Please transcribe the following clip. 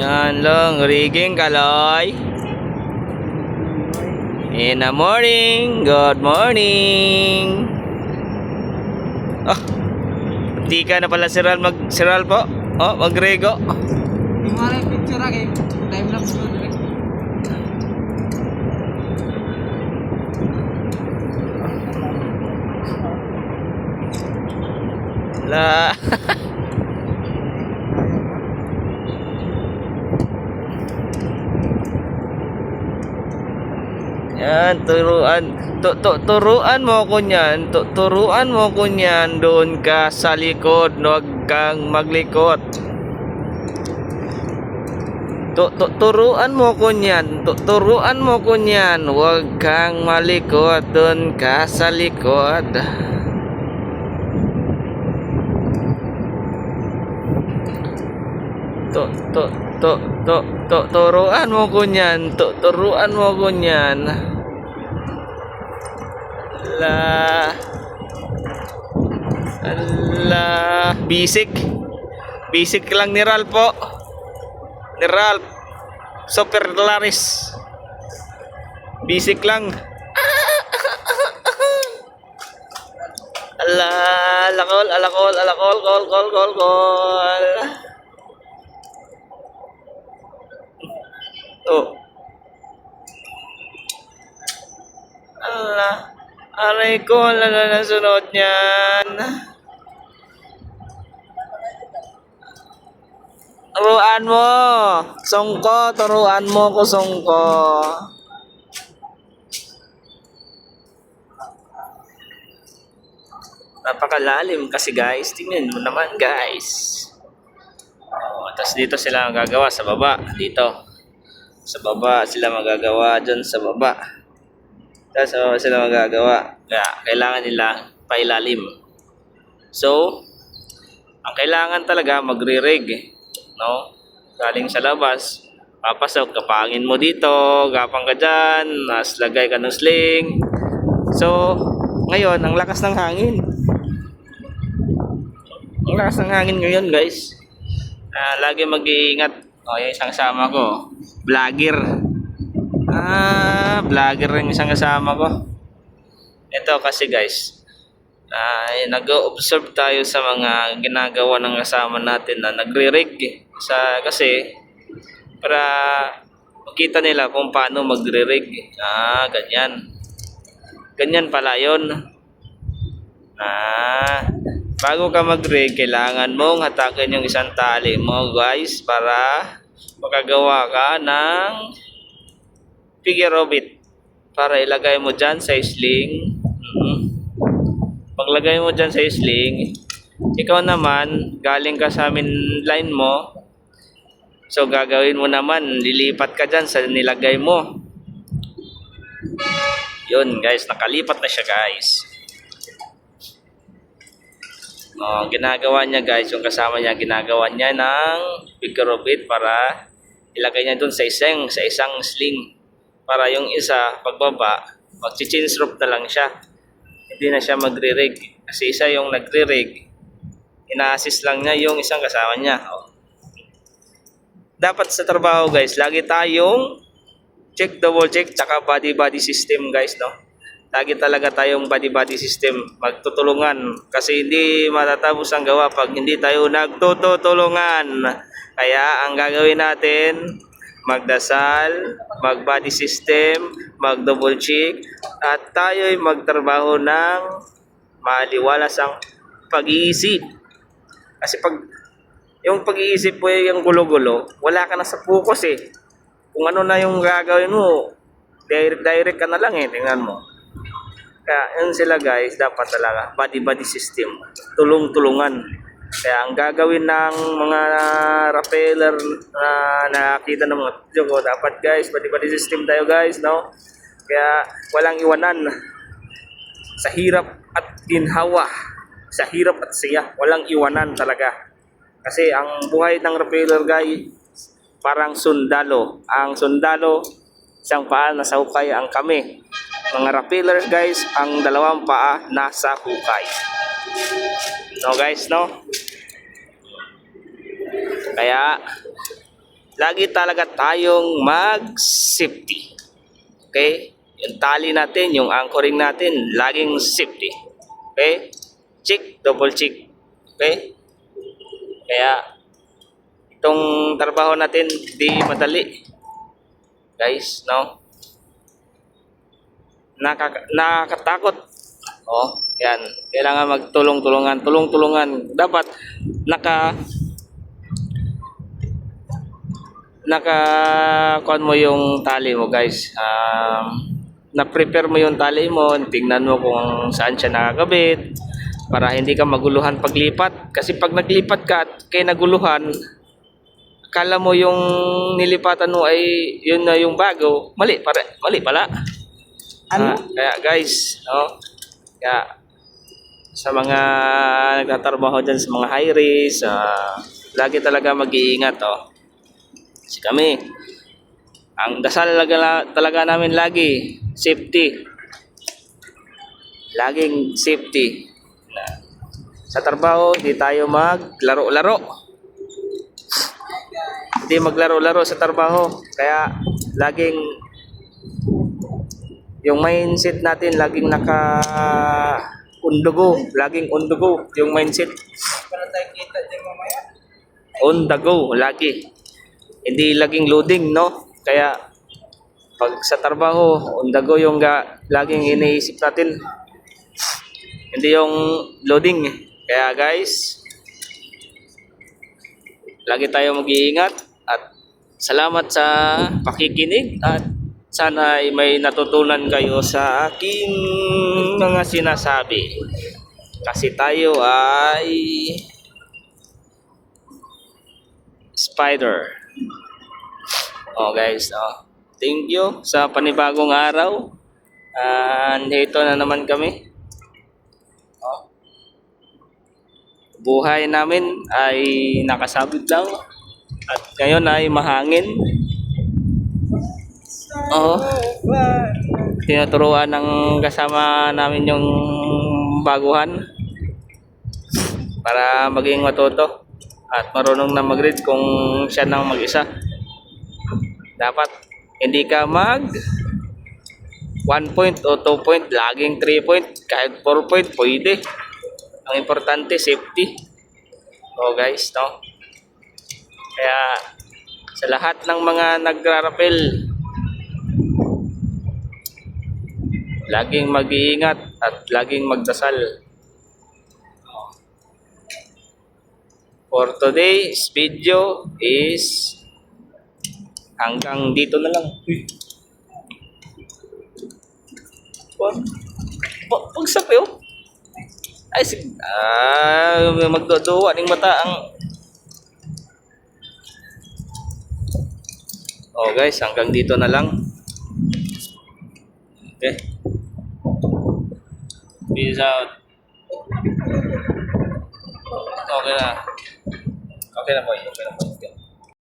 Yan lang, rigging kaloy. In the morning, good morning. Oh, di ka na pala Siral po. Oh, magrego. Di mo alam yung picture kay time lapse ko direct. La. Yan, turuan mo ko niyan. Turuan mo ko niyan doon ka sa likod, huwag kang maglikot. Turuan mo ko niyan. Turuan mo ko niyan, huwag kang malikot, doon ka sa likod. Turuan mo ko niyan. Turuan mo ko niyan. Basic lang ni Ralph po. Ni Ralph Super Laris. Basic lang. Alakol, kol. Oh. Aray ko, na sunod niyan. Turuan mo. Songko, turuan mo ko songko. Napakalalim kasi guys. Tingnan mo naman guys. Oh, tapos dito sila magagawa sa baba. Dito. Sa baba sila magagawa. Dyan sa baba. Tapos sila magagawa. Kaya kailangan nila pailalim. So, ang kailangan talaga magre-rig. No? Galing sa labas. Papasok, kapangin mo dito. Gapang ka dyan. Mas lagay ka ng sling. So, ngayon, ang lakas ng hangin. Ang lakas ng hangin ngayon guys. Lagi mag-iingat. O, yung isang kasama ko. Vlogger. Vlogger yung isang kasama ko. Ito kasi guys. Nag-observe tayo sa mga ginagawa ng kasama natin na nagre-rig. Kasi para makita nila kung paano magre-rig. Ganyan. Ganyan pala yun. Bago ka mag-rig, kailangan mong hatakin yung isang tali mo guys para makagawa ka ng figure of it. Para ilagay mo dyan sa sling. Paglagay mo dyan sa sling, ikaw naman, galing ka sa amin line mo. So gagawin mo naman, lilipat ka dyan sa nilagay mo. Yun guys, nakalipat na siya guys. Ginagawa niya guys, yung kasama niya, ginagawa niya ng figure of it para ilagay niya dun sa isang sling. Para yung isa, pagbaba, mag-change rope na lang siya. Hindi na siya magre-rig. Kasi isa yung nagre-rig, ina-assist lang niya yung isang kasama niya. Dapat sa trabaho guys, lagi tayong double check, tsaka body system guys, no? Lagi talaga tayong body system, magtutulungan. Kasi hindi matatapos ang gawa pag hindi tayo nagtutulungan. Kaya ang gagawin natin, magdasal, mag-body system, mag-double check, at tayo'y magtrabaho ng maliwalas ang pag-iisip. Kasi pag yung pag-iisip mo yung gulo-gulo, wala ka na sa focus eh. Kung ano na yung gagawin mo, direct ka na lang eh, tingnan mo. Kaya yun sila guys, dapat talaga body system, tulong-tulungan. Kaya ang gagawin ng mga rappeller na nakita ng mga video ko, dapat guys, body system tayo guys, no? Kaya walang iwanan sa hirap at ginhawa, sa hirap at saya, walang iwanan talaga. Kasi ang buhay ng rappeller guys, parang sundalo. Ang sundalo, isang paa nasa hukay. Ang kami, mga rappeller guys, ang dalawang paa nasa hukay. No guys, no? Kaya lagi talaga tayong mag-safety. Okay? Yung tali natin, yung anchoring natin, laging safety. Okay? Check, double check. Okay? Kaya, itong trabaho natin, di madali. Guys, no? Nakakatakot. Oh, yan. Kailangan magtulong-tulungan. Tulong-tulungan. Dapat, kuan mo yung tali mo, guys. Na-prepare mo yung tali mo, tingnan mo kung saan siya nakakabit para hindi ka maguluhan paglipat. Kasi pag naglipat ka at kaya naguluhan, akala mo yung nilipatan mo ay yun na yung bago, mali pala. Kaya guys, no? Kaya sa mga nagtatrabaho dyan sa mga high rise, lagi talaga mag-iingat, oh. Kasi kami, ang dasal talaga namin lagi, safety. Laging safety. Sa trabaho, hindi tayo maglaro-laro. Hindi maglaro-laro sa trabaho. Kaya, laging yung mindset natin, laging undugo. Laging undugo yung mindset. Para tayo kita dyan mamaya. On the go, lagi. Hindi laging loading, no? Kaya, pag sa trabaho, on the go yung laging iniisip natin. Hindi yung loading. Kaya guys, lagi tayo mag-iingat at salamat sa pakikinig at sana ay may natutunan kayo sa aking mga sinasabi. Kasi tayo ay spider. Oh guys, oh. Thank you sa panibagong araw. Dito na naman kami. Oh. Buhay namin ay nakasabit lang at ngayon ay mahangin. Oh. Tinuturuan ng kasama namin yung baguhan para maging matuto at marunong na mag-read kung siya nang mag-isa. Dapat hindi ka 1 point o 2 point, laging 3 point, kahit 4 point, pwede. Ang importante, safety. So guys, no? Kaya, sa lahat ng mga nagrarapel, laging mag-iingat at laging magdasal. For today's video is hanggang dito na lang. Pagsapi, oh. Ay, magduduwa ng mata ang... Oh guys, hanggang dito na lang. Okay. Peace out. Okay na. Okay na po. Okay na po.